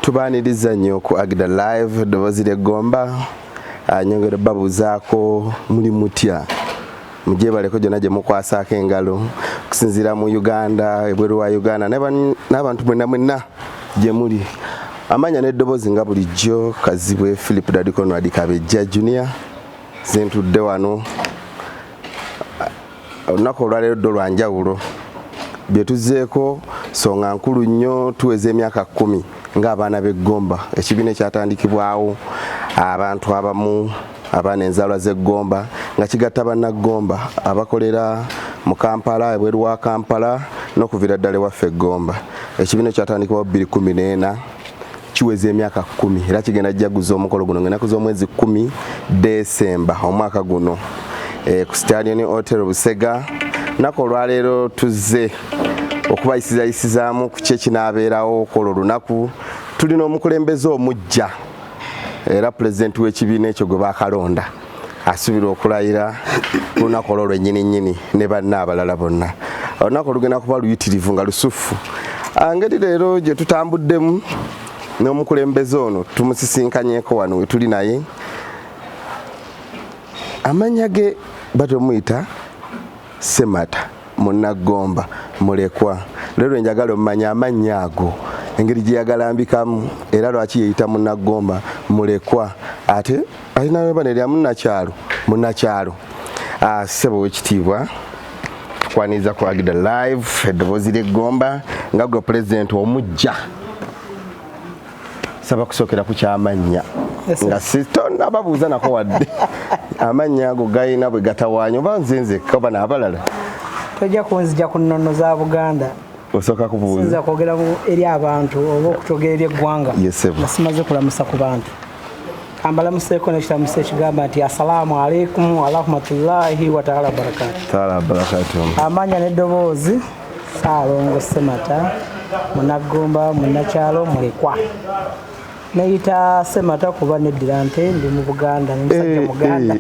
Tubaniriza nnyo ku Agda live Eddoboozi ly'Eggomba nyongera babuzaako muli mutya mujebaleko gyonna gye mukwasaako engalo kusinziira mu Uganda ebweru wa Uganda n'abantu mwenna gye muli amanya n'eddoboozi nga bulijjo Kazibwe Philip Dadikono Adikabejja Junior zentudde wano olunaku olwaleero ddo lwa njawulo bye tuzzeeko songa nkulu nnyo tuweza emyaka 10 ng'abaana b'Eggomba ekibiina ekyatandikibwawo abantu abamu abaana enzaalwa z'Eggomba nga kigatta Bannagomba abakolera mu Kampala ebweru wa Kampala n'okuviira ddala ewaffe Eggomba ekibiina ekyatandikibwawo 2014 kiweza emyaka 10 era kigenda jjaguza omukolo guno ng'ennaku z'omwezi 10 Desemba omwaka guno ku STALLION Hotel BUSEGA nako olwaleero tuzze okubayisizayisizaamu ku kye kinaabeerawo kola olunaku tulina omukulembeze omujja era pulezidenti w'ekibiina ekyo gwe baakalonda asuubira okulayira ku lunaku olwo lwennyini ne banna abalala bonna olunaku olugenda kuba luyitirivu nga lusufu ngeri leero gye tutambuddemu n'omukulembeze ono tumusisinkanyeko wano we tuli naye amannya ge batomuyita Semata Munnagomba mulekwa leero njagala omanya amannya ago engeri gye yagalambikamu era lwaki yeyita Munnagomba mulekwa ate alina bane lya munnakyalo ssebo w'ekitiibwa tukwaniriza ku Agda live Eddoboozi ly'Eggomba nga gwe pulezidenti omujja saba kusookera ku ky'amannya nga sitonna babuuza nako wadde amannya ago gayina bwe gatawaanya oba nzenzekka oba n'abalala tojja kunzija ku nnono za Buganda osooka kubuuza sinza kwogera eri abantu oba okutogera eri eggwanga nasimaze kulamusa ku bantu ambalamuseeko n'ekiramusa ekigamba nti assalaamu alaikum wa rahmatullahi wa taala barakatuh amannya n'eddoboozi Ssaalongo Semata Munnagomba munnakyalo mulekwa neyita Semata kuba neddira nte ndi mu Buganda n'omusajja Muganda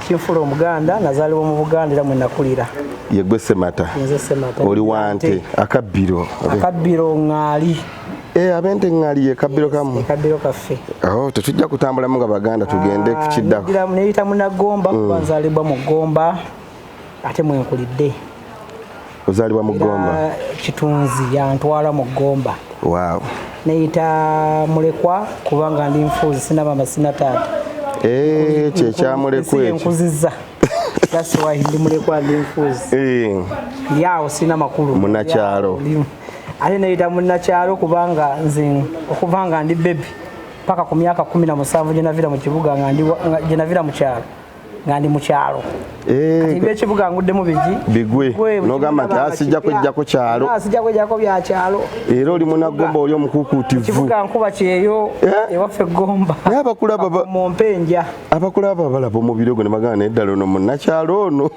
kinfula Omuganda nazaalibwa mu Buganda era mwe nakulira yegwe Semata oli wante akabbiro ŋŋaali abente ŋŋaali ye kabbiro kamu kabbiro kaffe tetujja kutambulamu nga Baganda tugende ku kiddako neyita Munnagomba kuba nzaalibwa mu Ggomba ate mwe nkulidde ozaalibwa mu Ggomba kitunzi yantwala mu Ggomba neyita mulekwa kubanga ndi nfuuzi sina mama sina taata kyekyamulekwa ekyo nkuzizza that's why ndi mulekwa ndi nfuuzi yawo sina makulu munnakyalo ate neyita munnakyalo kubanga nze okuvanga ndi bebi paka ku myaka 17 gyenavira mu kibuga gyenavira mu kyalo nga ndi mu kyalo ekibuga nguddemu bigwe nogamba nti asijja kwejjako kyalo bya kyalo era oli Munnagomba oli omukuukuutivu kibuga nkuba kyeyo ewaffe Eggomba mumpenja abakulaba balaba omubiri ogwo ne bagana neddala ono munnakyalo ono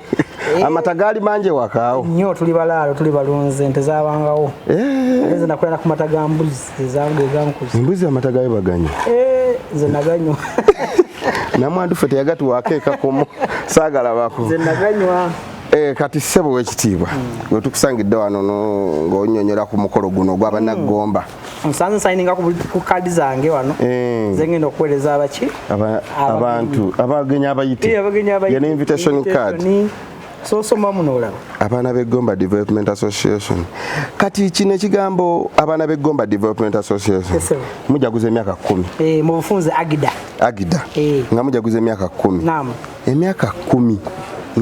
amata gaali mangi wakaawo nnyo tuli balaalo tuli balunzi ente zaabangawo nze nakulana ku mata ga mbuzi egankuzi embuzi amata gayo baganywa nze naganywa namwandu ffe teyagatuwaako ekakomo saagalabako nze naganywa kati ssebo w'ekitiibwa gwe tukusangidde wano ng'onyonyola ku mukolo guno ogwa Bannagomba nsanze nsayininga ku kaadi zange wano nze ngenda okuweereza abaki abantu abagenyi abayite yena invitation card sosoma muno olaba abaana b'Eggomba Development Association kati kino ekigambo abaana b'Eggomba Development Association mujaguza emyaka 10 mu bufunze Agda nga mujaguza emyaka 10 emyaka 10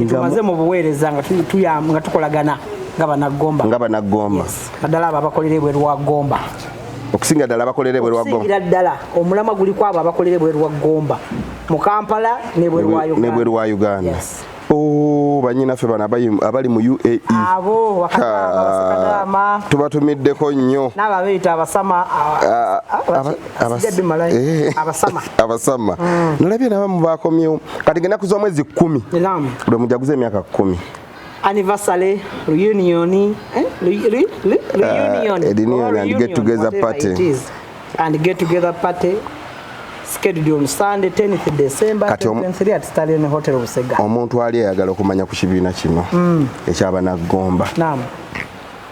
tumaze mu buweereza nga tukolagana nga Bannagomba naddala abo abakolera ebweru wa Ggomba okusinga ddala abakolera ebweru wa Ggomba ddala omulama guli kwabo abakolera ebweru wa Ggomba mu Kampala n'ebweru wa Uganda banyinaffe bano abali mu UAE abo bakadama tubatumiddeko nnyo n'ababeeyita abasama nolabye nabamu bakomyewo kati genda kuza omwezi 10 lwe mujaguza emyaka 10 anniversary reunion and get together party scheduled on Sunday 10th December 2023 at STALLION Hotel BUSEGA. Omuntu ali ayagala okumanya ku kibiina kino eky'Abannagomba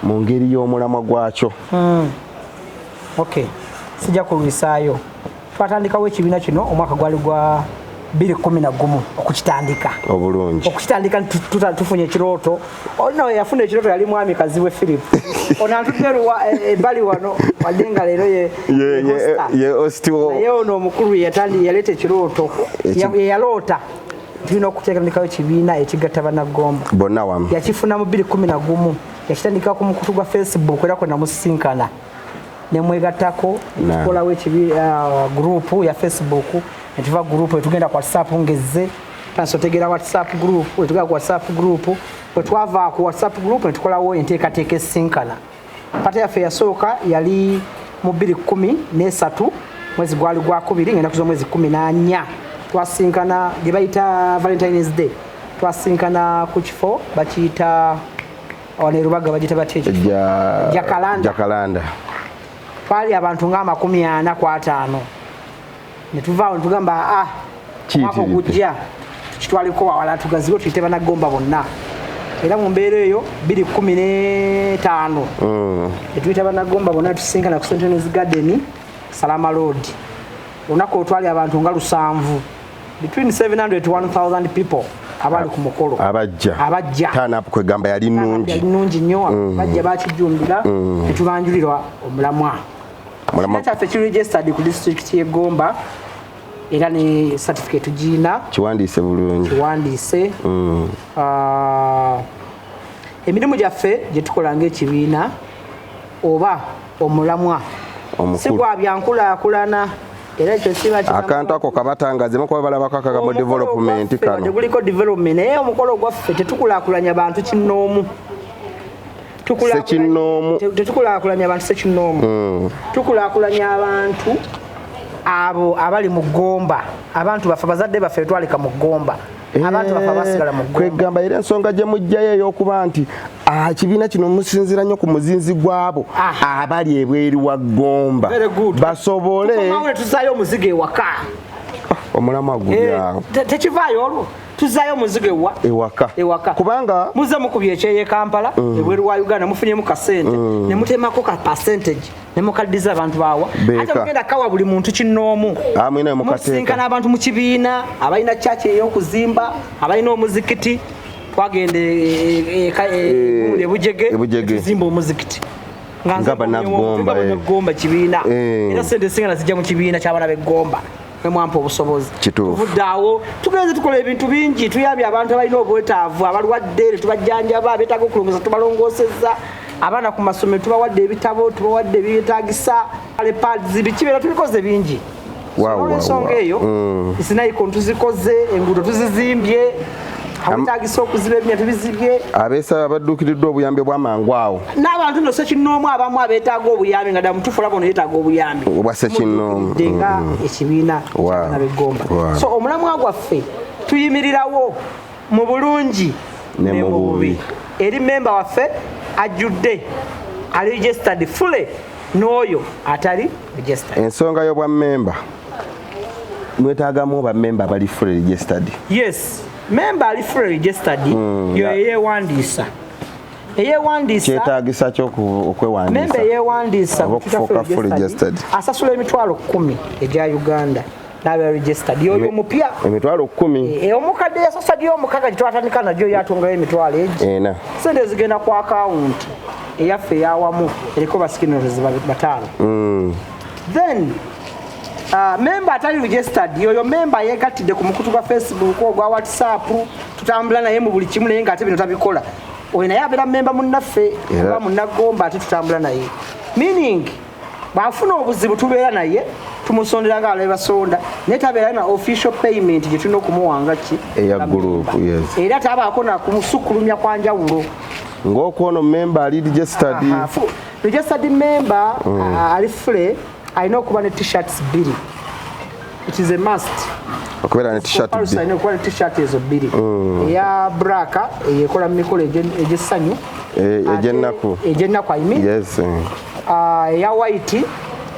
mu ngeri y'omulamwa gwakyo okay sijja kulwisaayo. Twatandikawo ekibiina kino omwaka gwali gwa 2011 okukitandika. Obulungi. Okukitandika tufunye ekirooto. Ono yafuna ekirooto yali mwami kazi we Philip. Ono atuteerwa ebbali wano wadenga leero ye hostiwo. Naye ono omukulu yaleeta ekirooto. Yaloota. Tulina okuteekaniikawo ekibiina ekigatta Bannagomba. Bonna wamu. Yakifuna mu 2011. Yakitandika ku mukutu gwa Facebook era kwenda musisinkana. Nemwegattako tukolawo group ya Facebook. Netuva group etugenda ku WhatsApp ngezze tansotegera WhatsApp group etugenda ku WhatsApp group etwava ku WhatsApp group netukolawo enteekateeka esinkana. Pata yaffe yasooka yali mu 2013 mwezi gwali gwa 2 ngenda kuza mwezi 14 twasinkana gye bayita Valentine's Day. Twasinkana ku kifo bakiyita Rubaga bagita bateje Jakalanda. Twali abantu nga 45. Netuvaawo tugamba mwaka gujja kitwaliko wala tugaziwo tuyite Bannagomba bonna. Era mu mbeera eyo 2015 tuyite Bannagomba bonna tusinkana ku St. John's Garden Salama Road. Olunaku otwali abantu nga 7 between 700 to 1000 people abali ku mukolo abajja turn up kwegamba yali nnungi nnyo bajja bakijumbira netubanjulirwa omulamwa kyaffe kiregistered ku district y'e Gomba era ne certificate tugina kiwandiise bulungi emirimu gyaffe gye tukola ng'ekibiina oba omulamwa si gwa byankulaakulana era ekyo kiba akantu ako kabatangazemu kuba balabako akagamo development kano guliko development naye omukolo gwaffe tetukulaakulanya bantu kinnoomu tetukulaakulanya abantu sekinnoomu tukulaakulanya abantu abo abali mu Gomba abantu baffe bazadde baffe twalika mu Gomba abantu baffe basigala mu Gomba kwegamba era ensonga gye mujjayo ey'okuba nti kibiina kino musinzira nnyo ku muzinzi gwabo abali ebweru wa Gomba basobole tuzaayo omuzigo ewaka omulamwa gulyawo tekivaayo olwo tuzaayo omuzigo ewaka kubanga muze mukubye ekyeye Kampala ebweru wa Uganda mufunyemu ka sente ne mutemako ka percentage ne mukaddiza abantu baawa ate mugenda kawa buli muntu kinnoomu musinkana abantu mu kibiina abalina church ey'okuzimba abalina omuzikiti twagenda Bujege tuzimba omuzikiti nga Bannagomba kibiina era sente singana zijja mu kibiina ky'abaana b'e Gomba mwampa obusobozi tuvuddeawo tugenze tukola ebintu bingi tuyambye abantu abalina obwetaavu abalwadde tubajjanjaba beetaaga okulongosa tubalongoosezza abaana ku masomero tubawadde ebitabo tubawadde ebyetaagisa pads bikibeera tubikoze bingi olw'ensonga eyo isinayikono tuzikoze enguudo tuzizimbye abetaagisa okuziba ebinnya tubizibye abeesaba badduukiriddwa obuyambi bw'amangu awo n'abantu nno sekinnoomu abamu abeetaaga obuyambi nga ddala mutuufu olaba ono yeetaaga obuyambi obwa sekinnoomu nga ekibiina ky'abaana b'e Gomba so omulamwa gwaffe tuyimirirawo mu bulungi ne mu bubi eri memba waffe ajjudde ali registered fully n'oyo atali registered. Ensonga y'obwa memba mwetaagamu bammemba bali fully registered. Yes, memba ali fully registered yo yewandiisa kyetaagisa ky'okwewandiisa memba yewandiisa okufuuka fully registered asasula emitwalo 10 egya Uganda n'aba registered yoyo omupya emitwalo 10 omukadde yasasa dy omukaga gyetwatandika nagyo yatongayo emitwalo egi sente zigenda ku akawunti eyaffe eyawamu eriko basikiners 5 then memba atali registered yoyo memba yegattidde ku mukutu gwa Facebook ogwa WhatsApp tutambula naye mu buli kimu naye ng'ate bino tabikola oyo naye abeera memba munnaffe oba Munnagomba ate tutambula naye meaning bw'afuna obuzibu tubeera naye tumusondera nga alaba basonda naye tabeera na official payment gye tulina okumuwanga ki eya group era tabaako na kumusukkulumya kwa njawulo ng'okwono memba ali registered member ali free alina okuba ne t-shirts 2 it is a must okubeera ne t-shirt alina okuba ne t-shirt ezo 2 eya black eyekola mu mikolo egy'essanyu egy'ennaku eya white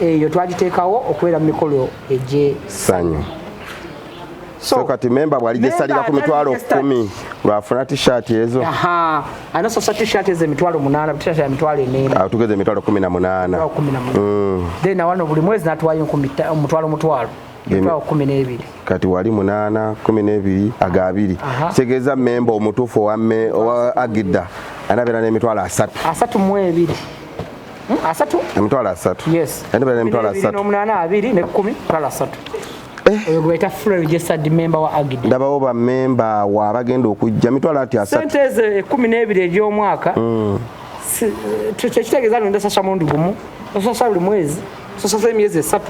eyo twagiteekawo okubeera mu mikolo egy'essanyu so kati member bwalijesalira ku mitwalo 10 lwafuna t-shirt ezo anasosa t-shirt ezo emitwalo 8 t-shirt ya mitwalo 4 tugeze emitwalo 18 then wano buli mwezi natuwayo ku mitwalo mitwalo 12 kati wali 8 12 agabiri kitegeeza member omutuufu owa Agda anabeera n'emitwalo 3 mu 2 emitwalo 3 yes anabeera n'emitwalo 3 8 2 ne 10 mitwalo 3 oyo gweta full registered member wa Agda ndabawo ba member wa bagenda okujja mitwalo ati 3 sente ezo 12 egy'omwaka tukitegeeza nonda sasa mundu gumu sasa buli mwezi sasa emyezi 3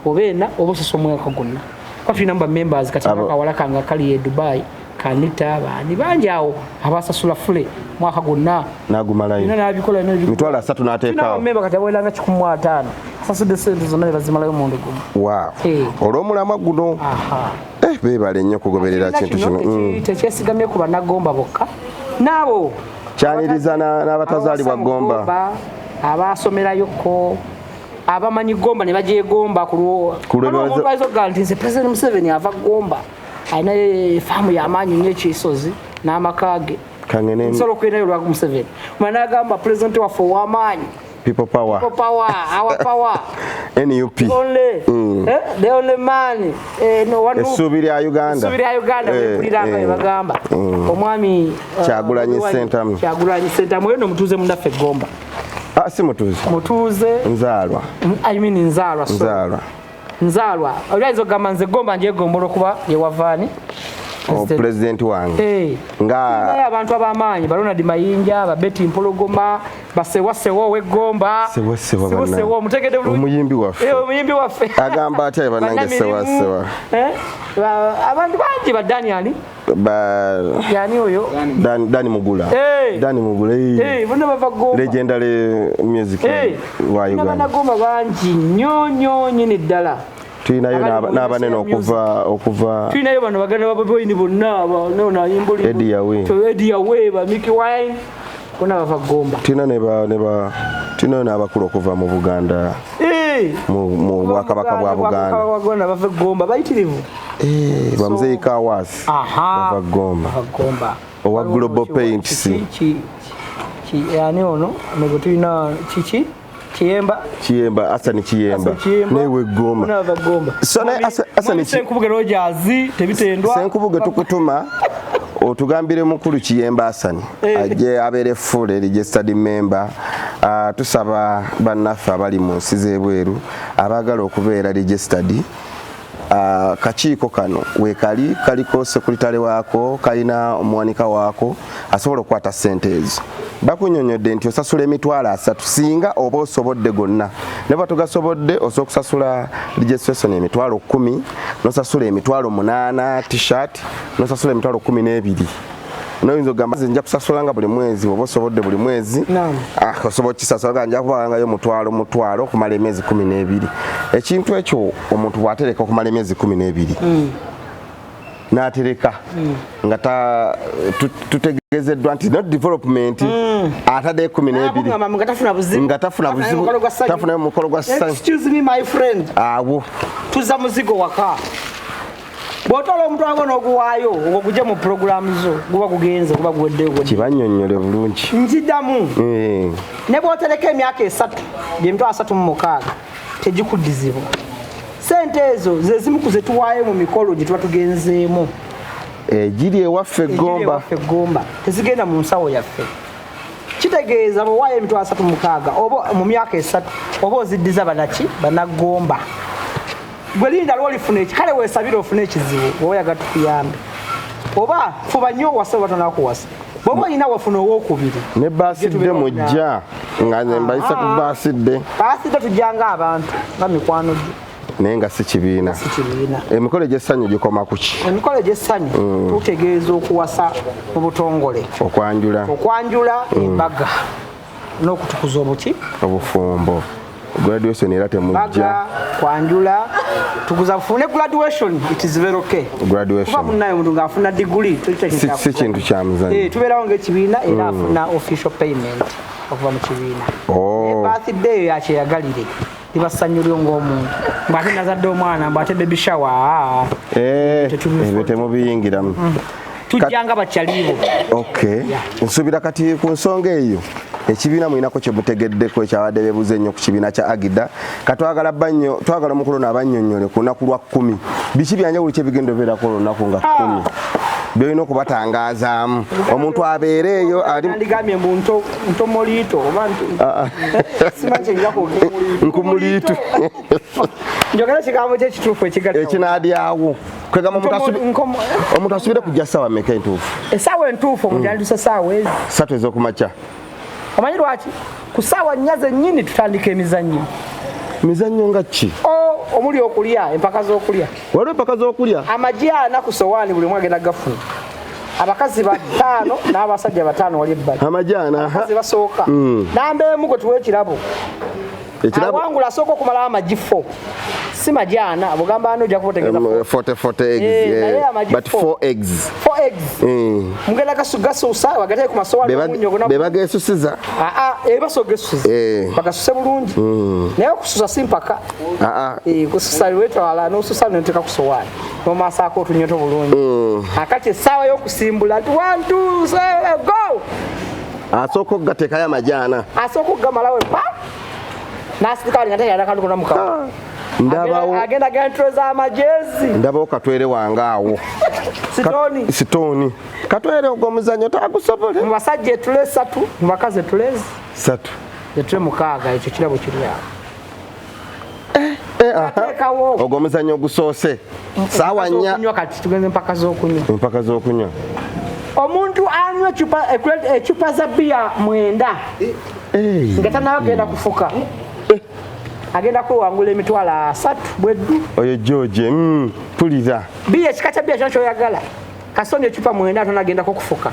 obena obusoso mwaka gonna kwa tuli number members kati bakawala kanga kali Dubai kanita bani banjawo abasasula fule mwaka gonna nagumalayo nabikola mitwalo 3 nateekawo member kati abwelanga 15 sasa de sente zonna bazimalayo mundu gumu wow olw'omulamwa guno bebale nnyo kugoberera kintu kino tekyesigamye ku Bannagomba bokka nabo kyaniriza n'abatazaalibwa Gomba abasomerayo ko abamanyi Gomba ne bagyegomba kulwaizo ganti nze President Museveni ava Gomba ayina faamu y'amaanyi nnyo ekisozi n'amakage nsolo kwinayo lwa Museveni mwana agamba President waffe ow'amaanyi people power our power NUP the only man no one esubiri ya Uganda kuliranga bagamba omwami Kyagulanyi Center mwe no mutuze mundaffe Gomba si mutuze nzalwa I mean nzalwa olwaizo gamba nze Gomba nje gombolo kuba ye wavani president wange nga abantu abamaanyi balona di mayinja babeti mpologoma basewasewo we Gomba sewasewo mutegede omuyimbi waffe agamba atya banange sewasewa abantu bangi ba Daniel yani oyo Dani Mugula bonna bava Gomba legendary music wa Uganda Bannagomba bangi nnyo nyini ddala tuyinayo n'abanene okuva tuyinayo bano baganda baboyini bonna nayimbuli ediyawe ba Mickey Wine bonna bava Gomba tuyinayo n'abakulu okuva mu Buganda mu bwakabaka bwa Buganda bava Gomba bayitirivu bamuzeyi Kawasi bava Gomba owa Global Paints yani ono nego tuyina kiki Kiyemba Asani Kiyemba newe Gomba so na Asani Senkubuge Rogers tebitendwa Senkubuge tukutuma otugambire mukulu Kiyemba Asani aje abere full registered member tusaba bannaffe abali mu nsi z'ebweru abagala okubeera registered kakiiko kano weekali kaliko sekuritale waako kalina omuwanika waako asobola okukwata ssente ezo bakunyonyodde nti osasula emitwalo 3 singa oba osobodde gonna ne batugasobodde osobola okusasula registration emitwalo 10 nosasula emitwalo 8 t-shirt nosasula emitwalo 12 noyinza okugamba nja kusasulanga buli mwezi oba osobodde buli mwezi osobola kisasula nja kubalangayo mutwalo okumala emyezi 12 ekintu ekyo omuntu bwatereka okumala emyezi 12 n'atereka nga tutegezeddwa nti not development atadde 12 nga tafuna buzibu tafuna mukolo gwa ssanyu. Excuse me my friend, awo tuza muzigo waka bw'otwala omuntu agona oguwaayo ogugye mu programu zo guba gugenze guba guweddewo kibannyonnyole bulungi nziddamu ne bw'otereka emyaka 3 by'emitwalo 36 tegikuddizibwa. Sente ezo ze zimu ku ze tuwaayo mu mikolo gye tuba tugenzeemu giri ewaffe Gomba tezigenda mu nsawo yaffe. Kitegeeza bw'owaayo emitwalo 36 oba mu myaka 3 oba oziddiza Bannagomba gwe linda lwolifuna eki kale weesabire ofune ekizibu bw'oba oyagala tukuyambe oba fuba nnyo owase oba tonakuwasa bw'oba olina wafuna owookubiri ne baasidde mujja nga nze mbayise ku baasidde tujjanga abantu nga mikwano gye naye nga si kibiina emikolo gy'essanyu gikoma ku ki? Emikolo gy'essanyu tutegeeza okuwasa mu butongole okwanjula embaga n'okutukuza obufumbo graduation era temujja kwanjula tukuza kufuna graduation it is very okay kuba munayo omuntu ng'afuna degree si kintu kya muzanyo tubeerawo ng'ekibiina era afuna official payment okuva mu kibiina birthday yakyeyagalire libasanyulyo ng'omuntu mbwate nazadde omwana mbwate baby shower ebyo mubiyingiramu tujjanga bakyalibo. Nsuubira kati ku nsonga eyo ekibiina mulinako kye mutegeddeko ekyabadde beebuuza ennyo ku kibiina kya Agda twagala omukulu n'abannyonnyole ku lunaku lwa 10 biki byanjawulo kye bigenda obeerako olunaku nga 10 byolina okubatangaazaamu omuntu abeereeyo aligambye mbu ntomoliito oba nkumuliitu njogera ekigambo kyekituufu ekinaadyawo kwegamba omuntu asubire kujja ssaawa mmeka entuufu? Essaawa entuufu omuntu yanditusa ssaawa ezi 3 ez'okumakya. Omanyi lwaki? Ku ssaawa 4 zennyini tutandika emizannyo. Mizannyo nga ki? Omuli okulya, empaka z'okulya. Waliwo empaka z'okulya? Amagi 4 ku sowaani buli omu agenda gafuna. Abakazi 5 n'abasajja 5 wali ebbali. Amagi 4 abakazi basooka. Namba emu gwe tuwa ekirabo. Awangula asooka okumalawo amagi 4. Si magi 4 bugamba ano ojja kubategeeza 40 eggs but 4 eggs. 4 eggs. Mugenda gasuusa bagateye ku masowaani n'omunnyo gonna. Be bageesusiza? Basogesusiza. Bagasuse bulungi. Naye okususa si mpaka. Kususa wetwala n'osusa n'oteeka ku sowaani. N'omaasaako otunyoto bulungi. Akati essaawa y'okusimbula nti 1 2 3 go. Asooka okugateekayo amagi 4. Asooka okugamalawo pa. N'asirika bali nga tayagala kantu konna mukawa. Agenda gentroza amajezi. Ndabawo katwere wangaawo. Sitooni. Katwere ogw'omuzannyo tagusobole. Mu basajja etule 3, mu bakazi etule 3. Etule 6 ekyo kirabo kiri awo. Ogw'omuzannyo ogusoose. Ssaawa 4. Kunywa kati tugenze empaka z'okunywa. Empaka z'okunywa. Omuntu anywa ecupa za bbiya 9. Nga tannabagenda kufuka. Agenda kwewangula emitwalo 3 Bweddu. Oyo George, puliza. Bbiya ekika kya bbiya kyoyagala. Kasonye ecupa 9 tonagenda kufuka.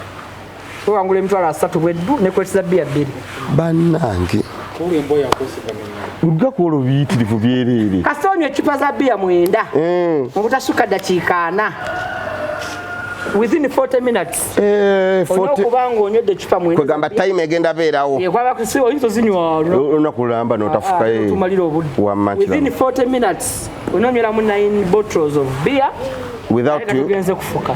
Kwewangula emitwalo 3 Bweddu ne kwetiza bbiya 2. Bannange. Nga kuolo biyitirivu byereere. Kasonye ecupa za bbiya 9. Mu butasuka dakiika 4. Within 40 minutes. 40. Kubanga onywedde ecupa 9. Kwegamba time egenda beerawo. Kwaba kusiba oyinza ozinywa olunakulamba n'otafuka tumalira obudde. Within 40 minutes ononyweramu 9 bottles of beer. Without you. Tugenze kufuka.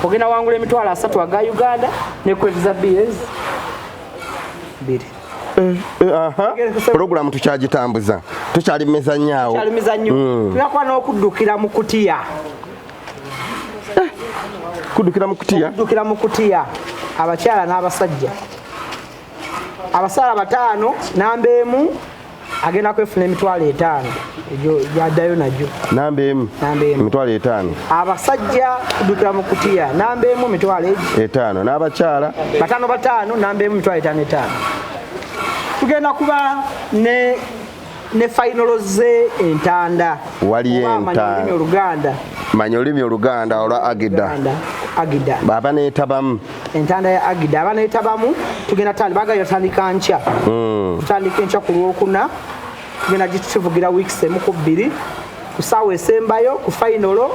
Ogenda wangula emitwalo 3 aga Uganda ne kwetiza beers 2. Programu tukyagitambuza. Tukyali mizannyo. Tukyali mizannyo. Tunakuba n'okuddukira mu kutiya. Kuddukira mu kutiya abakyala n'abasajja. Abasaala 5 namba emu agenda kwefuna emitwalo 5 egyo yaddayo nagyo. Namba emu emitwalo 5. Abasajja kuddukira mu kutiya namba emu emitwalo 5 n'abakyala 5 namba emu emitwalo 5. Tugenda kuba ne final ze entanda. Waliyo entanda. Manya olulimi Oluganda olwa Agda. Baba neetabamu. Entanda ya Agda. Aba neetabamu. Tugenda batandika nkya. Tutandika nkya ku Lwokuna. Tugenda gituvugira weeks emu ku 2. Ku ssaawa esembayo ku final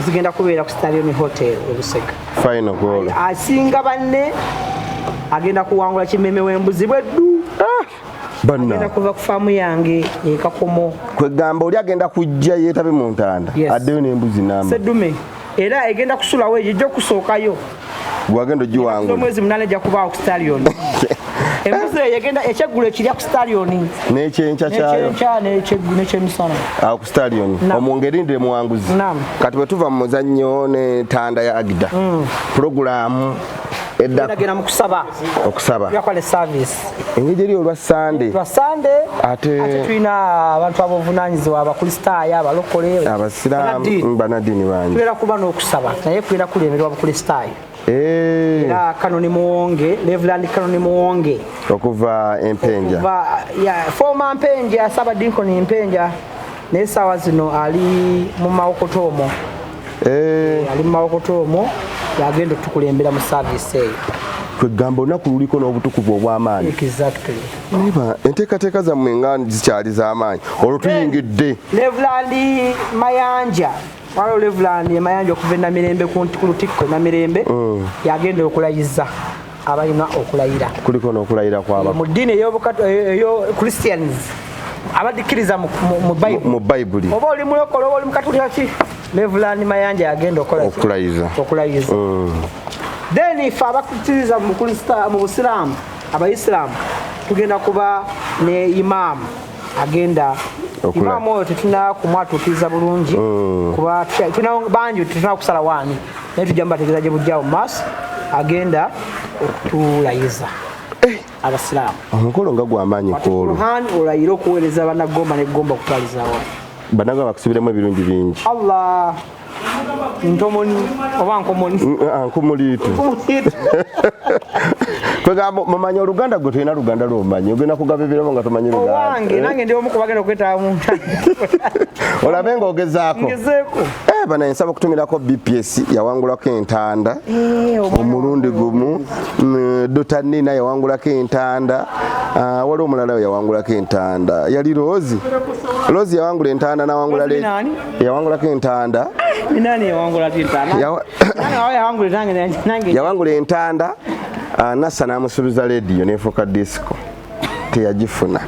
zigenda kubeera ku STALLION Hotel e Busega. Final goal. Asinga banne agenda kuwangula kimeme w'embuzi Bweddu. Agenda kuva ku faamu yange ekakomo. Kwegamba oli agenda kujja yeetabe mu ntanda. Addeyo n'embuzi n'ama. Seddume. Era egenda kusulawo ejja okusookayo. Gwagenda ogiwangula. Omwezi 8 ejja kubaawo ku STALLION. Embuzi egenda ekyeggulo ekirya ku STALLION. N'ekyenkya kyayo. N'ekyemisana. Ku STALLION. Omwongerinde muwanguzi. Kati bwe tuva mu muzannyo n'entanda ya Agda. Puroguramu edagenda mu kusaba. Okusaba. Yakola service. Engeri eri olwa Sunday. Lwa Sunday. Ate tulina abantu abovunaanyizibwa abakristaayo abalokole. Abasiraamu banadini bangi. Tulera kuba n'okusaba naye kulera kulemererwa abakristaayo. Era Kanoni Muwonge, Reverend Kanoni Muwonge. Okuva Empenja. Former Mpenja, Sabadinkoni Mpenja. Naye ssaawa zino ali mu Mawokotoomo. Ali mu Mawokotoomo. Yagenda tukulembera mu service eyo. Kwegamba olunaku luliko n'obutukuvu obw'amaanyi. Exactly. Enteekateeka zammwe nga zikyali z'amaanyi. Olwo tuyingidde. Reverend Mayanja. Waliwo Reverend Mayanja okuva e Namirembe ku Lutikko Namirembe. Yagenda okulayiza abalina okulayira. Kuliko n'okulayira kw'aba. Mu ddiini eyo Christians. abadikiriza mu Bible oba oli mulokole oba oli mukatulira ki Reverend Mayanja agenda okulayiza then if abakutiriza mu Busiraamu abayisiraamu tugenda kuba ne imam agenda imam oyo tetuna kumwatuukiriza bulungi kuba tuna bangi tetuna kusala wani naye tujja mubategeeza gye bujjawo mu maaso agenda okutulayiza abasiraamu omukolo nga gw'amaanyi koolwo olayira okuweereza Bannagomba n'eggomba okutwalizawo Bannagomba bakusubiremu ebirungi bingi Allah ntomoni oba nkomoni nkumuliitu kwegamba mumanyi oluganda gwe tulina luganda lwomanyi ogenda kugaba ebirabo nga tomanyi luganda owange nange ndi omu ku bagenda okwetaba mu olabe ng'ogezaako banaye nsaba okutumirako BPS yawangulako entanda omulundi gumu Dr. Nina yawangulako entanda waliwo omulala we yawangulako entanda yali Rozi yawangula entanda yawangulako entanda yawangula entanda nassa n'amusuubiza rediyo nefuuka disco teyagifuna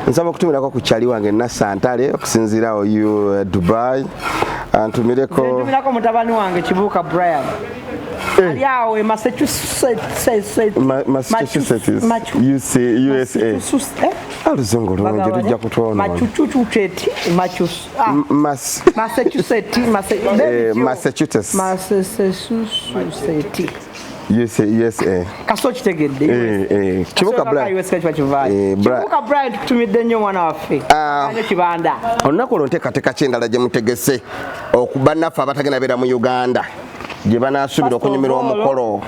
nsaba okutumirako ku kyali wange Nassa Ntale okusinziirawo Dubai antumireko mutabani wange Kibuuka Brian ali awo e Massachusetts USA aluzungu lungi tujja kutoona Massachusetts USA kaso kitegedde Kibuuka Brian tutumidde nnyo mwana waffe kibanda olunaku olwo nteekateeka kyendala gye mutegese okuba naffe abatagenda beera mu Uganda gye banaasuubira okunyumirwa omukolo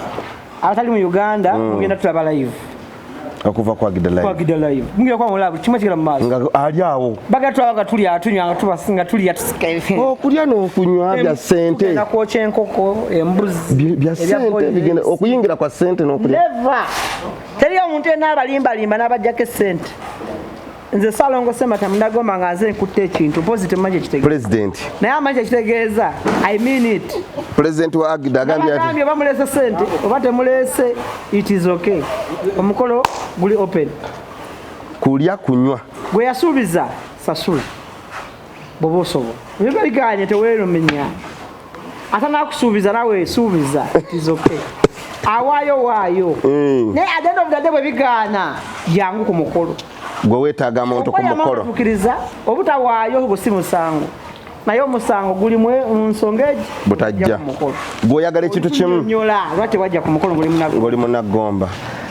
abatali mu Uganda mugenda tulaba live okuva kwa Agda live mugenda kwa mulaba kimwe kigala mu maaso nga ali awo bagatwala nga tuli atunywa nga tubasinga tuli atusikaye okulya n'okunywa bya ssente na kwokya enkoko embuzi bya ssente bigenda okuyingira kwa ssente n'okulya teri omuntu yenna abalimbalimba n'abajjako essente nze Salongo Semata Bannagomba nga nze nkutte ekintu mpozi temanyi ekitegeeza president naye amanyi ekitegeeza I mean it president wa Agda agambye oba mulese sente oba temulese it is okay omukolo guli open kulya kunywa gwe yasuubiza sasula bwoba osobola ebyo biganye teweeromenya ate nakusuubiza nawe suubiza it is okay awaayo naye at the end of the day bwe bigaana jangu ku mukolo gwe weetaaga muntu ku mukolo tukiriza obutawaayo gwe si musango naye omusango guli mu nsonga egi butajja gwe oyagala ekintu kimu nyola lwaki wajja ku mukolo ng'oli Munnagomba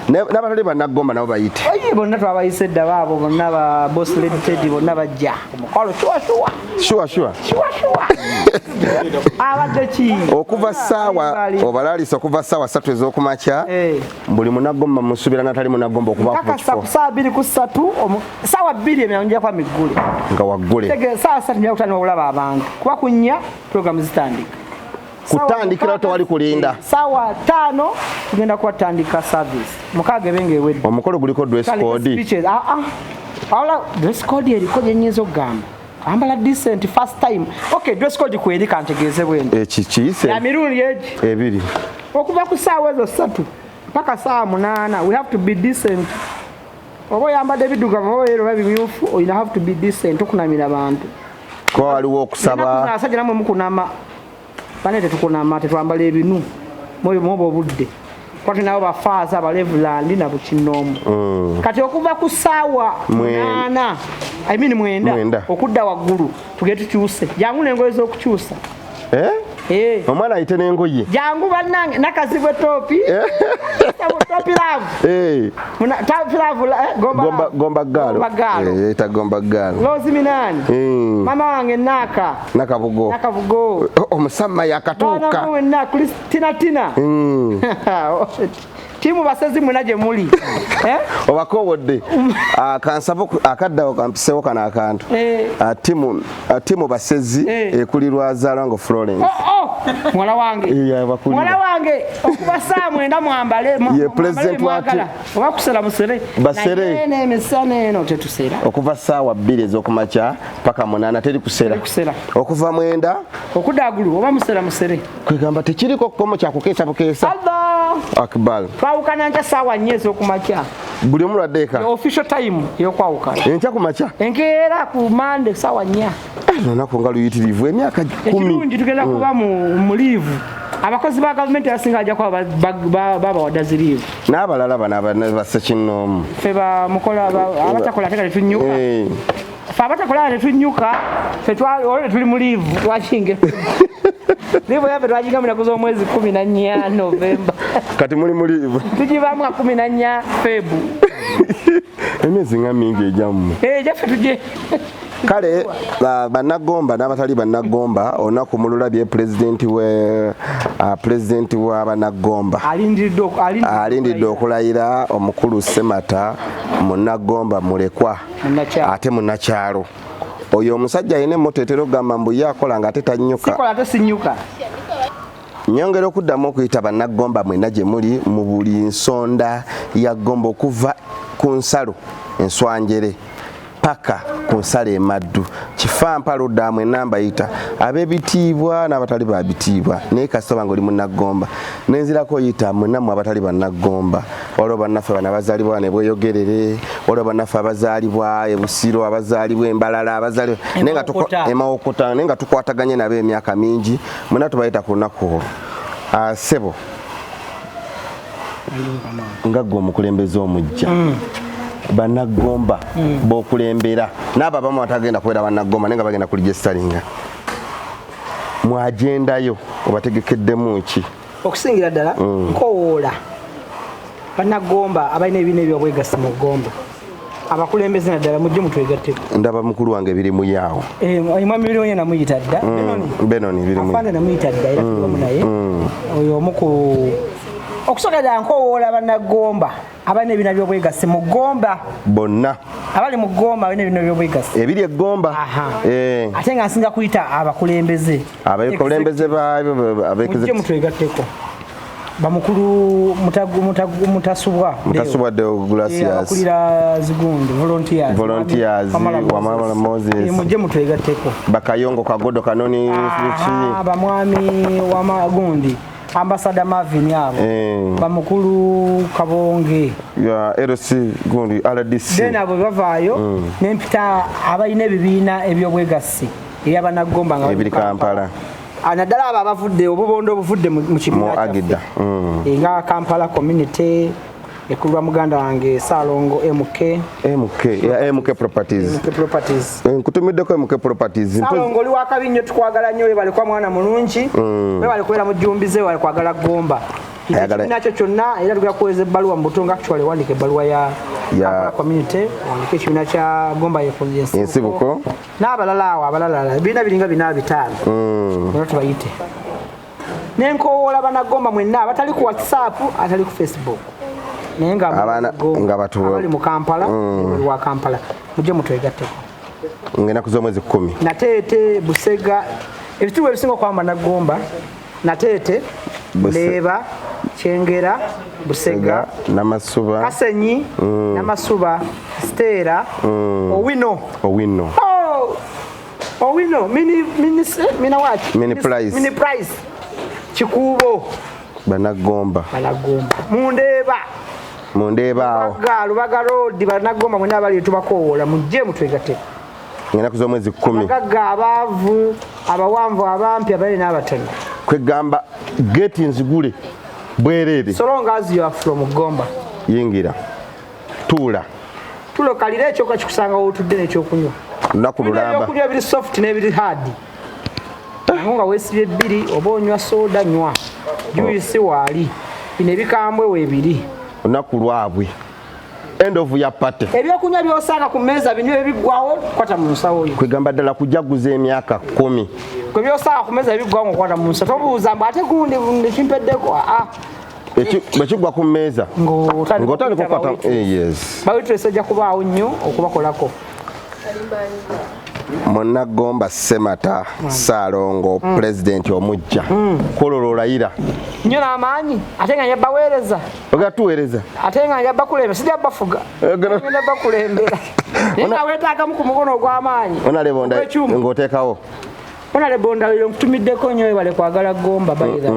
n'abatali Bannagomba nabo bayite bonna twabayise edda baabo bonna ba boss limited bonna bajja ku mukolo shuwa abadde ki okuva ssaawa obalaalisa okuva ssaawa 3 ez'okumakya buli Munnagomba musuubira n'atali Munnagomba okuba ku kifo ssaawa 2:3 ssaawa 2 emyanja kwa miggule nga waggule ssaawa 3 nja kutandika okulaba abantu kuba kunnya programu zitandika kutandikira tewali kulinda ssaawa 5 tugenda kuwatandika service mukaaga ebenge ewedde omukolo guliko dress code awala dress code eriko gyenyinza okugamba ambala decent first time okay dress code kweri kantegeeze bwende kiyise ya mirundi ebiri okuva ku ssaawa ezo 3 mpaka ssaawa 8 we have to be decent oba oyambadde ebiddugavu oba yero babimyufu you have to be decent okunamira abantu ko waliwo okusaba asajja namwe mukunama banete tukunama tetwambala ebinu mwoba obudde kwati nabo bafaaza abalevulandi na bukinoomu kati okuva ku ssaawa 8 I mean 9 okudda waggulu tugee tukyuse jangu n'engoye z'okukyusa omwana ayite n'engoye jangu bannange nakazibwe topi gomba gaalo eta gomba gaalo Lozi Minani mama wange nakabugo omusama yakatuuka wenna Tina timu basezi mwena gye muli obakowodde kansaba akaddawo kampisewo kano akantu timu basezi ekulirwa Zalwango Florence mwala wange okuba ssaawa 9 mwambale ye president wati oba kusera musere basere n'emisana eno tetusera okuva ssaawa 2 ez'okumakya paka 8 teri kusera okuva 9 okuddagulu oba musere kwegamba tekiriko kkomo kyakukeesa bukeesa akbar akbar twawukana nkya ssaawa 4 ez'okumakya buli omuladdeka official time yokwawukana enkya ku makya enkeera ku mande sawa 4 nonako nga luyitirivu emyaka 10 ekirungi tugenda kuba mu live abakozi ba gavumenti abasinga ajja kuba babawadazi live n'abalala bano basekinoomu fe bamukola abatakola ate kati tunyuka fe abatakola tetunyuka fe tuli mu live twakinge live yafe twakinga mu naku z'omwezi 14 Novemba kati muli mu live tugibaamu 14 Febu emyezi nga mingi ejamu jaffe tujje kale Bannagomba n'abatali Bannagomba olunaku mululabye pulezidenti wa Bannagomba alindiridde okulayira omukulu Ssemata Munnagomba mulekwa ate munnakyalo oyo omusajja alina emmoto etera okugamba mbu ye akola nga ate tannyuka nyongera okuddamu okuyita Bannagomba mwenna gye muli mu buli nsonda ya Gomba okuva ku nsalo enswanjere paka ku nsalo emaddu Kifampala odda mwenna mbayita ab'ebitiibwa n'abatali ba bitiibwa naye kasita nga oli Munnagomba nenzirako oyita mwenna mu abatali Bannagomba waliwo bannaffe bano abazaalibwa ne Bweyogerere waliwo bannaffe abazaalibwa e Busiro abazaalibwa Embalala abazaalibwa Emawokota naye nga tukwataganye nabo emyaka mingi mwenna tubayita ku lunaku olwo Ssebo nga gwe omukulembeze omujja Bannagomba bokulembera n'abo abamu batagenda kubeera Bannagomba naye nga bagenda kuligestalinga mu agenda yo obategekeddemu ki okusingira ddala nkowoola Bannagomba abalina ebibiina ebyobwegassi mu Gomba abakulembeze naddala mujje mutwegatteko ndaba mukulu wange ebirimu yaawo mwami birimu namuyita dda Benoni birimu afande namuyita dda era tuliwamu naye oyo omuku okusogera nkowoola Bannagomba abalina ebibiina byobwegassi mu Gomba bonna abali mu Gomba balina ebibiina byobwegassi ebiri eGomba ate nga nsinga kuyita abakulembeze mujje mutwegatteko bamukulu mutasubwa Deogratias abakulira zigundi volunteers Wamala Moses mujje mutwegatteko Bakayongo Kagodo Kanoni bamwami Wamagundi Ambassador Marvin yabo bamukulu Kabonge ya RC gundi RDC then abo bavaayo nempita abalina ebibiina ebyobwegassi eby'Abannagomba nga ebiri Kampala naddala abo abavudde obubondo obuvudde mu kibiina Agda nga Kampala community ekulwa muganda wange Salongo MK Properties nkutumiddeko MK Properties Salongo oli wakabinyo tukwagala nnyo we balekwa mwana mulungi we balikubeera mujjumbize we balikwagala Gomba nakyo kyonna era tugenda kuweza ebbaluwa mu butongo actually wandika ebbaluwa ya Kampala community wandika ekibiina kya Gomba yensibuko n'abalala awo abalala ebibiina biringa 4-5 era tubayite nenkowoola Bannagomba mwenna abatali ku WhatsApp atali ku Facebook naye nga abali mu Kampala oli wa Kampala mujje mutwegatteko ng'enaku z'omwezi 10 Nateete Busega ebitubu ebisinga okuba Bannagomba Nateete Leeba Kyengera Busega Namasuba Kasenyi Namasuba Steera Owino Mini Price Kikuubo Bannagomba Mundeeba Lubaga Road Bannagomba mwenna abali tubakowoola mujje mutwegatteko ng'enaku z'omwezi 10 abagagga abaavu abawanvu abampi abali n'abatono kwegamba gate nzigule bwereere so long as you are from Gomba yingira tuula kalira ekyoka kikusanga otudde n'ekyokunywa lunaku lulamba ebyokulya ebiri soft n'ebiri hard nga weesibye 2 oba onywa soda nywa juice waali bino ebikambwe weebiri lunaku lwabwe end of ya party ebyokunywa byosanga ku mmeeza bino ebiggwawo kwata mu nsawo yo kwegamba ddala kujaguza emyaka 10 kwe byosanga ku mmeeza ebiggwawo ngokwata mu nsawo tobuuza mbu ate gundi ekimpeddeko bwekigwa ku mmeeza ng'otandika okukwata yes bawitires ejja kubaawo nnyo okubakolako Munnagomba Ssemata Salongo president omujja kololo olayira nnyo n'amaanyi ate nga njabba weereza ogatuweereza ate nga njabba kulembera sijja bafuga njabba kulembera naye nga weetaagamu ku mukono ogw'amaanyi onaleba ng'oteekawo Honorable Ndayiro nkutumiddeko nnyo webale kwagala Gomba bayira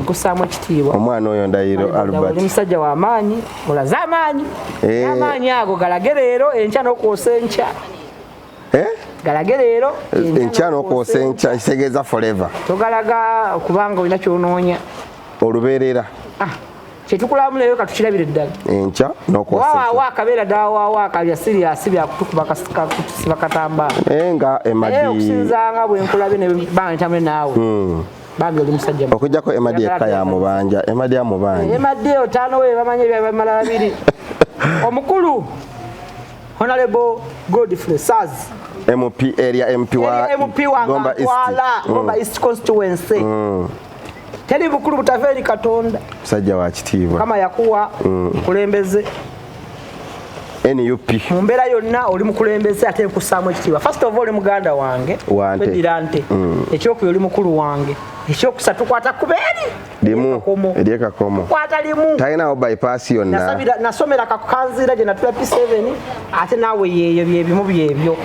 kusaamu ekitiibwa omwana oyo Ndayiro Albert omusajja w'amaanyi olaze amaanyi amaanyi ago galage leero enkya n'okwosa enkya galage leero enkya n'okwosa enkya kitegeeza forever togalaga kubanga olina kyonoonya olubeerera kyetukulamu leero katukirabire ddala enkya n'okwosa waawo akabeera ddala waawo akalya siriasi byakutukuba kutusiba katambaala nga emadi okusinzanga bwe nkulabe ne bantamwe naawe bambi oli musajja okujjako emadi eka ya mubanja emadi ya mubanja emadi otaano we bamanye byabamala babiri omukulu Honorable Godfrey Saz MP area MP wa Gomba East constituency teri bukulu butaveri katonda musajja wa kitiibwa kama yakuwa kulembeze NUP mumbera yonna oli mukulembeze ate nkusaamu ekitiibwa first of all muganda wange bedirante ekyokuyo oli mukulu wange ekyokusatu kwata kubeeri limu eryekakomo kwata limu talinawo bypass yonna nasomera kakukanzira gye natula P7 ate naawe yeeyo byebimu byebyo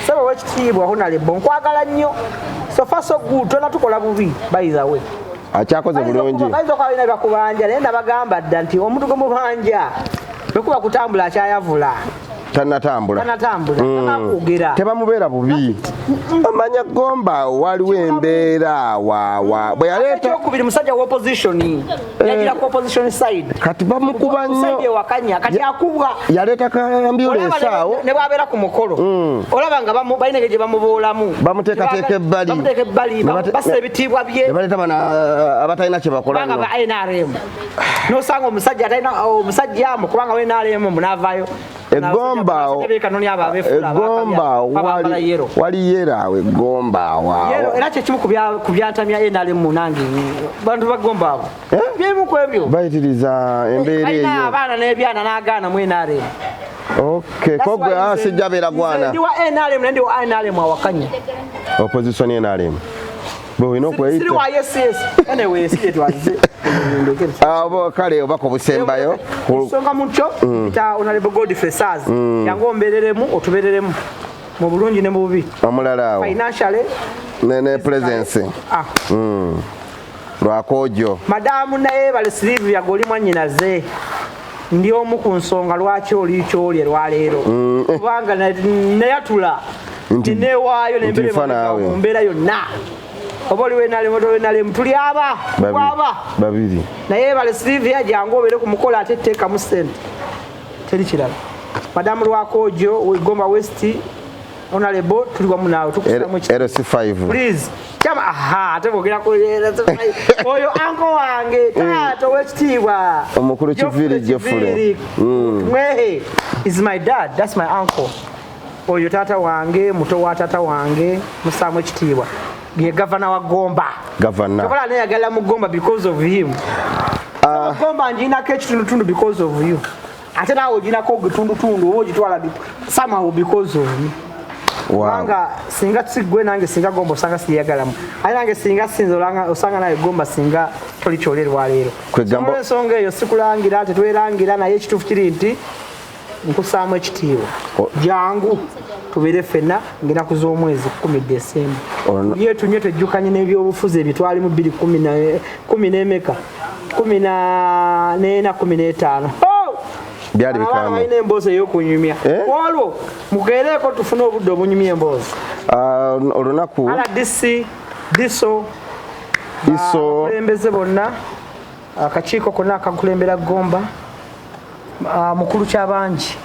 saba wekitiibwa Honorable nkwagala nnyo so far so good tona tukola bubi bayizawe akyakoze bulungi bayiza kwalina byakubanja naye nabagamba dda nti omuntu gwe mubanja bwekuba kutambula akyayavula tanatambula tanakugera tebamubeera bubi amanya Gomba waliwo embeera bwe yaleeta okubiri musajja wa opposition yagira ku opposition side kati bamukuba nnyo musajja wakanya kati akubwa yaleeta ka ambulance awo ne bwabeera ku mukolo olaba nga balina gye bamuboolamu bamuteekateeka ebbali bassa ebitiibwa bye ne baleeta bana abatalina kye bakola nga ba NRM nosanga omusajja mukubanga we NRM munavayo Egomba wali yera awe Gomba wa era kyekimu ku byantamya NRM nange bantu bagomba abo byemu ku ebyo bayitiriza embeera eyo abaana n'ebyana n'agaana mu NRM okay kogwe asijja beera gwana ndi wa NRM ndi wa NRM awakanya opposition NRM boino kweyita siri wa yes anyway state waze abo kale obako busembayo songa mucho ta Honorable Godfrey Saz yango mbereremu otubereremu mu bulungi ne mu bubi omulala financially ne presence lwakojo madamu naye bale Sylvia goli mwanyinaze ndi omu ku nsonga lwaki oli kyoli lwaleero kubanga nayatula ndinewayo nembera yonna oboli wenale mtuli aba babiri naye bale Sylvia jangu obere ku mukola ateteka mu sente teri kirala madamu lwakojo Gomba West Honorable tuli wamu nawe tukusalamu RC5 please chama atebogera ko oyo anko wange tato wekitiibwa omukulu Kiviri Jeffrey mwehe is my dad, that's my uncle. Oyo tata wange muto wa tata wange musamu ekitiibwa ye governor wa Gomba. Governor. Chokola ne yagala mu Gomba because of him. Gomba njina kechitundu because of you. Ate nawo jina ko gutundu ojitwala somehow because of me. Wanga singa tsigwe nange singa Gomba osanga siyagalamu. Ayi nange singa sinzolanga osanga naye Gomba singa toli kyolerwa leero. Kwegamba ensonga eyo sikulangira ate twerangira naye ekitufu kiri nti nkusaamu ekitiibwa jangu tubere fena ngena kuz'omwezi 10 Desemba yetu nyeto ejjukanye n'ebyobufuzi ebitwali mu 2010 n'emeka 14 byali bikama ine emboze yokunyumya olwo mugereko tufune obudde obunyumya emboze olunaku ala diso kulembeze bonna akakiiko konna akakulembera Gomba mukulu kyabanji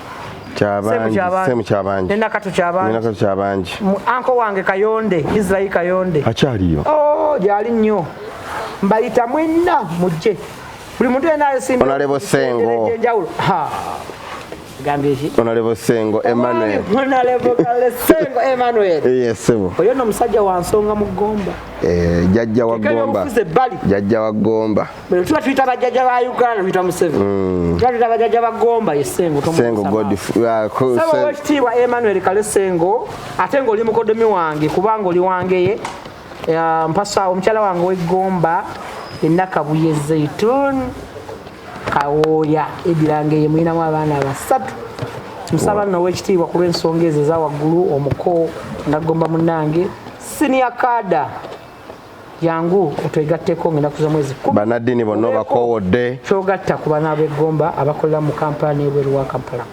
semu kyabanji nena katu kyabanji anko wange Kayonde Israel Kayonde akyaliyo jali nnyo mbayita mwenna mujje buli muntu ena simba Honorable Sengo Honorable Sengo Emmanuel yes oyo no musajja wa nsonga mu Gomba jajja wa Gomba jajja wa Gomba bwe tuba bajjajja ba Uganda twita Museveni tuba bajjajja ba Gomba yesengo Sengo Godfrey Tiwa Emmanuel Kale Sengo ate ng'oli mukodomi wange kubanga oli wangeye mpasa omukyala wange we Gomba enakabuye Zaitun Kawoya edirangeye mwinamu abaana basatu musaba no wekitiibwa ku lw'ensonga ezo za waggulu omuko nagomba munange senior kada yangu otwegatteko ngenda kuza mwezi 10 banadini bonna bakowodde kyogatta ku bana b'eggomba abakolera mu kampani ebweru wa Kampala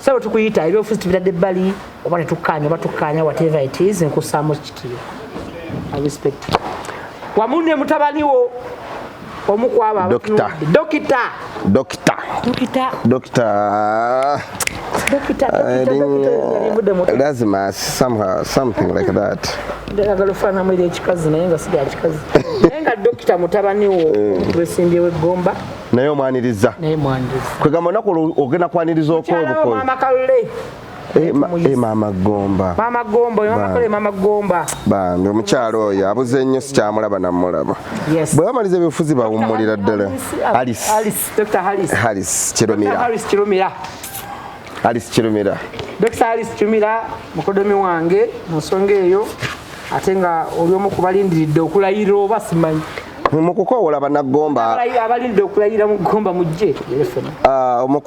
sawa tukuyita ebyo ofisi bitadde bali oba netukkaanya whatever it is nkusaamu kitiibwa I respect wamune mutabaniwo omukwaba lazima something like that ndagala mwiri ekikazi naye nga sija kikazi nga dokita mutabaniwo twesimbyewo Eggomba naye omwaniriza kwegamba onaku ogenda kwaniriza okobukozi mama kalule Mama Gomba bambi omukyalo oyo abuze nnyo sikyamulaba namulaba bwe bamaliza ebifuzi bawummulira ddala Alice Kirumira mukodomi wange mu nsonga eyo ate nga oli omu kubalindiridde okulayira oba simanyi mukukowola Bannagomba abalinde okulayira mu Gomba mujje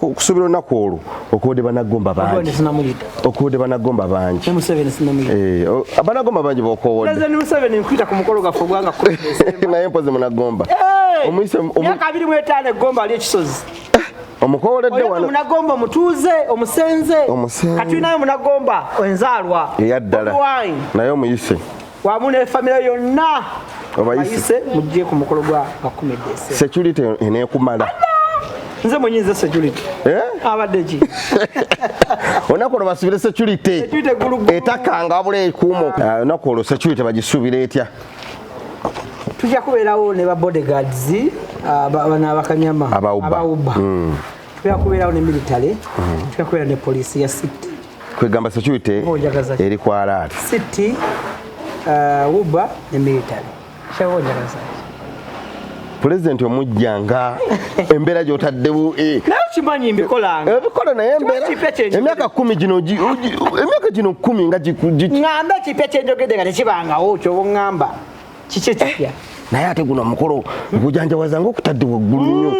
okusubira olunaku olwo okuwodde Bannagomba bangi Bannagomba bangi bokowodde naye mpozi Munnagomba myaka 25 Eggomba ali ekisozi omukowoledde wano Munnagomba mutuuze omusenze kati naye Munnagomba enzaalwa eyaddala naye omuyise wamu ne famire yonna obayise mujje ku mukolo gwa 10 security enekumala nze mwenyize security abadde ki onakola basubire security etakanga abule ekuumo onakola security bagisubire etya tujja kubeerawo ne ba bodyguards abana bakanyama abawuba tujja kubeerawo ne military tujja kubeera ne police ya city kwegamba security eri kwa alert city uba ne military shawo njagaza president omujjanga embeera gyotaddewo naye kimanyi mbikolanga ebikola naye embeera emyaka 10 gino emyaka gino 10 nga ngamba kipe kyenjogedde nga tekibangawo kyoboŋŋamba kiki kipya naye ate guno omukolo gujanjawaza ngaokutadde waggulu nnyo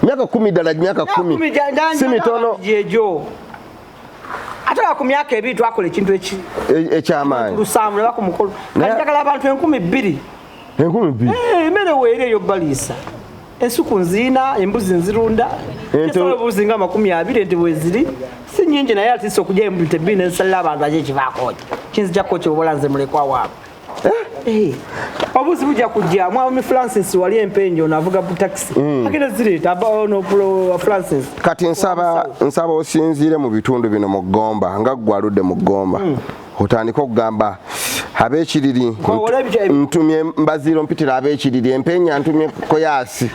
myaka 10 ddala myaka 10 si mitono gyejo ate ku myaka ebiri twakola ekintu ekyamaanyi lusamu ne bakumukolo kanjagala abantu 2000 emmere weeri eyo baliisa ensuku nziina embuzi nzirunda ebuzi nga 20 ente bweziri si nyingi naye atisa okujja embute 2 nensalira abantu aje ekivaakooki kinzijako kyobola nze mulekwa waabwe obuzi bujja kujja mwami Francis wali empenjo navuga taxi akina zireeta no Francis kati nsaba osinziire mu bitundu bino mu Gomba nga gwaludde mu Gomba otandika okugamba ab'ekiriri ntumye mbaziro mpitira ab'ekiriri empenya ntumye koyasi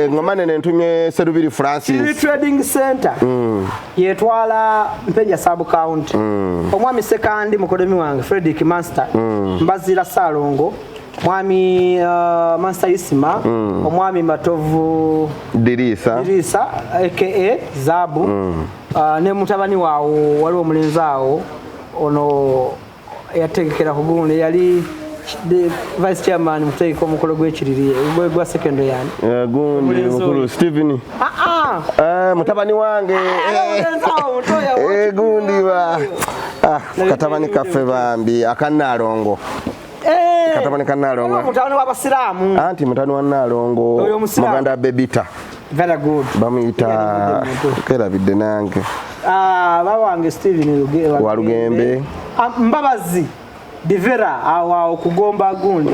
ngoma nene ntumye Serubiri Francis trading center yetwala mpenya sub county omwami sekandi mukodomi wange Frederick Master mbazira Salongo mwami Master Isima omwami Matovu Dirisa aka Zabu ne mutabani waawo waliwo omulenzi awo ono yategekera kugunde yali the vice chairman muteiko mukolo gw'ekiriri gwa secondary yani gundi mukulu Steven mutabani wange gundi ba katabani kafe bambi akanalongo katabani kanalongo mutano w'abasiramu anti mutano wa Nalongo muganda Bebita very good bamuyita kera bidde nange baba wange Steven Walugembe Mbabazi Divera awa okugomba gundi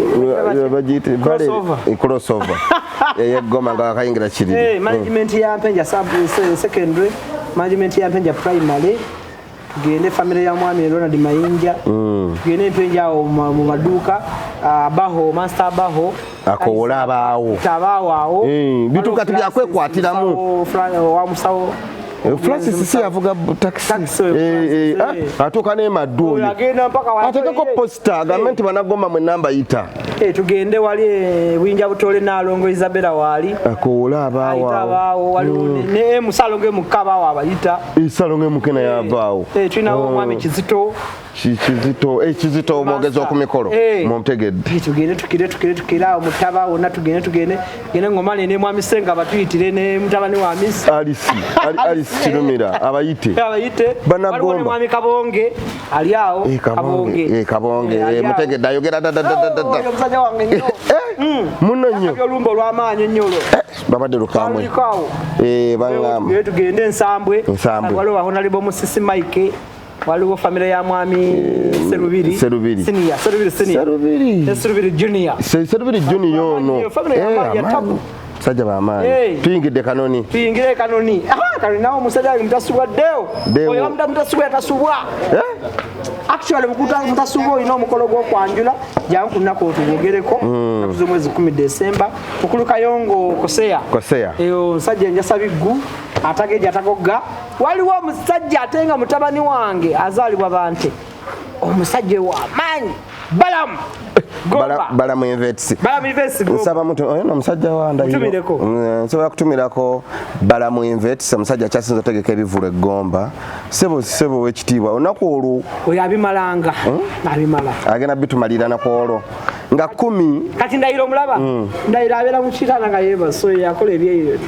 bagite bale crossover yegoma nga kayingira kiriri management ya Mpenja sub secondary management ya Mpenja primary tugende family ya mwami Ronald Mayinja tugende Mpenja mu maduka baho master baho akowola abawo bituka tubyakwekwatiramo wa musawo Francis si avuga taxi atuka ne maduli atekeko posta gamenti Bannagomba mwe namba yita tugende wali winja butole Nalongo Isabella wali akowola abawo wali ne Musalonge mukaba wabayita Salonge mukena yabaawo tulina omwami Kizito kizito omwogezi okumikolo mumtegedde tugende omutaba wonna tugende ngoma ne mwami Senga batuyitire ne mutabani wa Misi Alisi Kirumira abayite Bannagomba waliwo mwami Kabonge ali awo Kabonge mutegedde ayogera omusajja wange nnyo muno nnyo olumba olw'amaanyi ennyo babadde lukamwe bangamba tugende ensambwe waliwo Honorable Musisi Mike waliwo family ya mwami Serubiri Junior ono sajja bamaanyi tuyingire kanoni nawo musajja mutasubwa deo oyo mutasubwa yatasubwa actually mutasubwa olina omukolo gw'okwanjula jangu ku nnaku otubogereko naku z'omwezi 10 December mukulu Kayongo Koseya eyo nsajja enjasa biggu atageja atagogga waliwo omusajja ate nga mutabani wange azaalibwa bante omusajja w'amaanyi Balamu Invets nsaba mutu oyo omusajja wandayiro nsobola kutumirako Balamu Invets omusajja kyasinza otegeka ebivulu eggomba sebo wekitiibwa olunaku olwo oyo abimalanga agenda bitumalira nakwolwo nga 10 kati ndayiro omulaba ndayiro abeera mu kitanda nga yeebaso yakola ebyeyo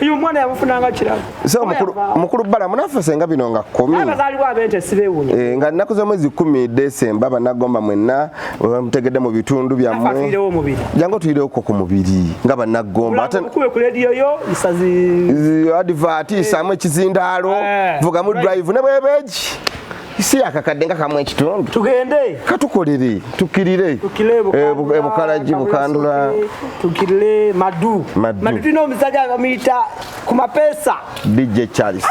uyu mwana yamufunanga kirabo so mukulu Balamu naffe senga bino nga 10 abazaalibwa abente sibewunya nga nnaku z'omwezi 10 December Bannagomba mwenna mutegedde mu bitundu byammwe jangu tuyire okwo ku mubiri nga Bannagomba ate kuwe ku radio yo isazi advert isamu ekizindaalo vuga mu drive ne bwebeji isi akakadde nga kamwe ekitundu tugende katukolere tukirire ebukalaji bukandula tukirire madu tulina omusajja bamuyita ku mapesa DJ Charles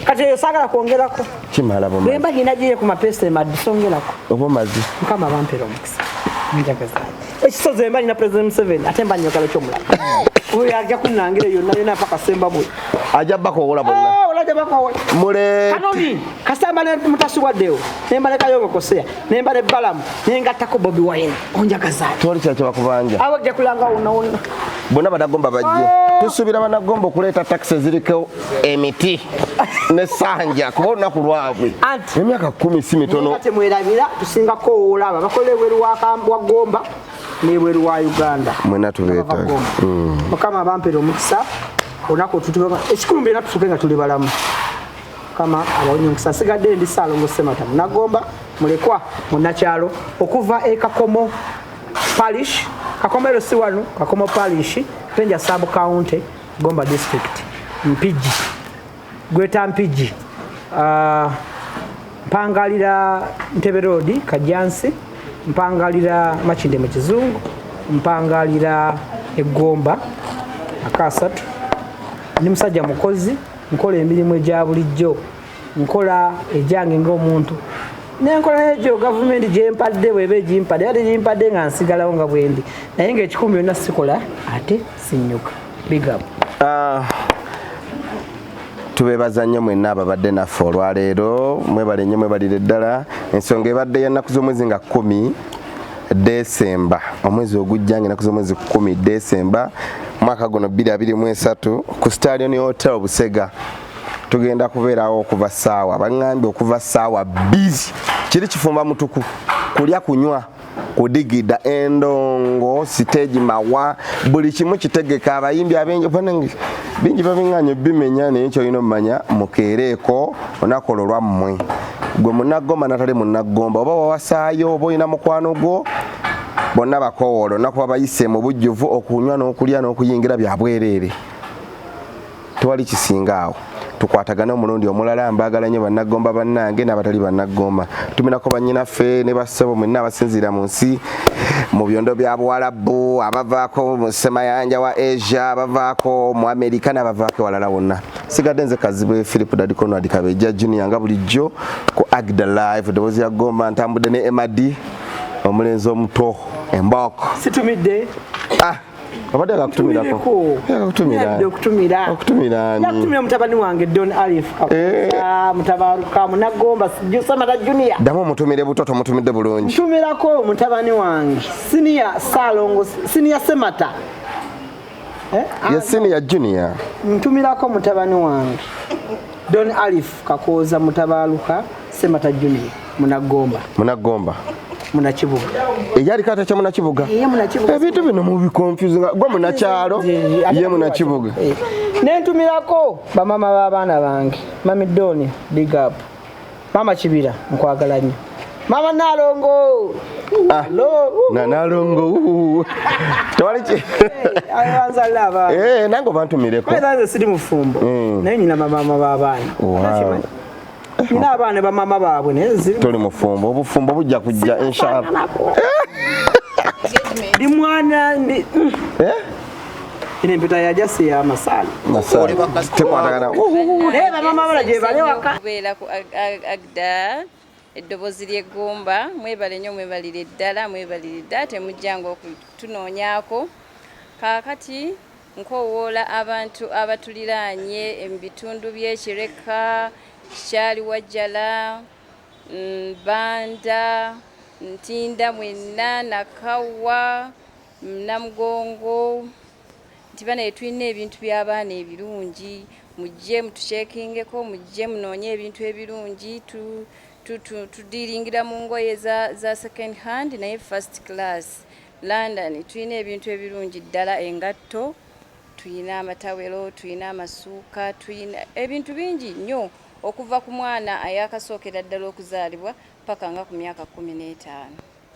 kati yosagala kwongerako kimala bomazi bemba nyina giye ku mapesa madu songerako obomazi mukama bampera omukisa njagaza ekisoze emba nyina President Museveni ate mba nyokala kyomula oyo ajja kunangira yonna paka semba bwe ajja bakowola bonna mule kanoni kasamba ne mutasubwaddeo nemba ne Kayongo Koseya nemba ne Balamu nengattako Bobi Wine onjagaza toli kyakyo bakubanja awo ajja kulanga wonna bonna Bannagomba bajje tusubira Bannagomba okuleeta taxi ziriko emiti ne sanja kuba olunaku lwabwe emyaka 10 si mitono temwerabira tusingako olaba bakola ebweru wa Gomba n'ebweru wa Uganda mwena tubeeta mukama bampera omukisa onako tutuba ekikulumbe na tutukenga tuli balamu kama abawonye omukisa sigadde ndi Saalongo Semata Bannagomba mulekwa munakyalo okuva Kakomo Parish Kakomero si wano Kakomo Parish Penja Sub County Gomba District Mpigi Gweta Mpigi mpangalira Ntebe Road Kajansi mpangalira Makinde mu Kizungu mpangalira Egomba akasatu ni musajja mukozi nkola emirimu egya bulijjo nkola ejange ng'omuntu nenkola egyo gavumenti gyempadde bwebe gimpadde ate gimpadde nga nsigalawo nga bwendi naye ng'ekikumi byonna sikola ate sinyuka big up tubebaza nnyo mwenna ababadde naffe olwaleero mwebale nnyo mwebalire ddala ensonga ebadde y'ennaku z'omwezi nga 10 December omwezi ogujjange ennaku z'omwezi 10 December mwaka guno 2023 ku STALLION Hotel Busega tugenda kubeerawo okuva ssaawa baŋŋambye okuva ssaawa 2 kiri kifumba mutuku kulya kunywa kudigida endongo stage mawa buli kimu kitegeka abayimbi abengi bingi babiŋŋanye bimenya naye kyolina omumanya mukeereeko onakola olwammwe gwe Munnagomba natali Munnagomba oba wawasaayo oba olina mukwano gwo bonna bakowolo nakuba bayise mu bujjuvu okunywa n'okulya n'okuyingira bya bwereere tewali kisingaawo tukwatagana omulundi omulala mbaagala nnyo Bannagomba bannange n'abatali Bannagomba tuminako bannyinaffe ne bassebo mwenna abasinziira mu nsi mu byondo bya Buwalabu abavaako mu Semayanja wa Asia abavaako mu Amerika n'abavaako ewalala wonna sigadde nze Kazibwe Philip Dadikono Adikabeja Junior nga bulijjo ku Agda Live ddoboozi ya Gomba ntambudde ne Emadi omulenzi omuto emboko situmidde abadde akakutumirako okutumira mutabani wange Don Alif mutabaruka Munnagomba Semata Junior damu omutumire butoto mutumidde bulungi ntumirako mutabani wange Senior Saalongo Senior Semata Senior Junior ntumirako mutabani wange Don Alif Kakooza mutabaruka Semata Junior Bannagomba Munakibuga eyali kata kya Munakibuga ebintu bino mu bikonfuse gwa Munakyalo ye Munakibuga nentumirako bamama b'abaana bange Mami Doni big up Mama Kibira nkwagala nnyo Mama Nalongo Nalongo tewali ayanzalaba nango bantumireko baza sidi mufumbo naye nyina mama b'abaana Nina abaana ba mama baabwe neziri toli mufumbo obufumbo bujja kujja inshallah ndi mwana ndi ine mpita ya jasi ya masala tekwatagana ba mama balaje bale waka kubeera ku Agda eddobozi ly'eggomba mwebale nnyo mwebalire ddala mwebalire ddala temujjanga okutunoonyaako kaakati nkowoola abantu abatuliraanye mu bitundu by'Ekireka Kyali Wajjala Banda Ntinda mwenna Nakawa Namugongo nti bana tulina ebintu by'abaana ebirungi mujje mutuchekingeko mujje munoonye ebintu ebirungi tudiringira mu ngoye za second hand naye first class London tulina ebintu ebirungi ddala engatto tulina amatawero tulina amasuuka tulina ebintu bingi nnyo okuva ku mwana ayakasookera ddala okuzaalibwa paka nga ku myaka 15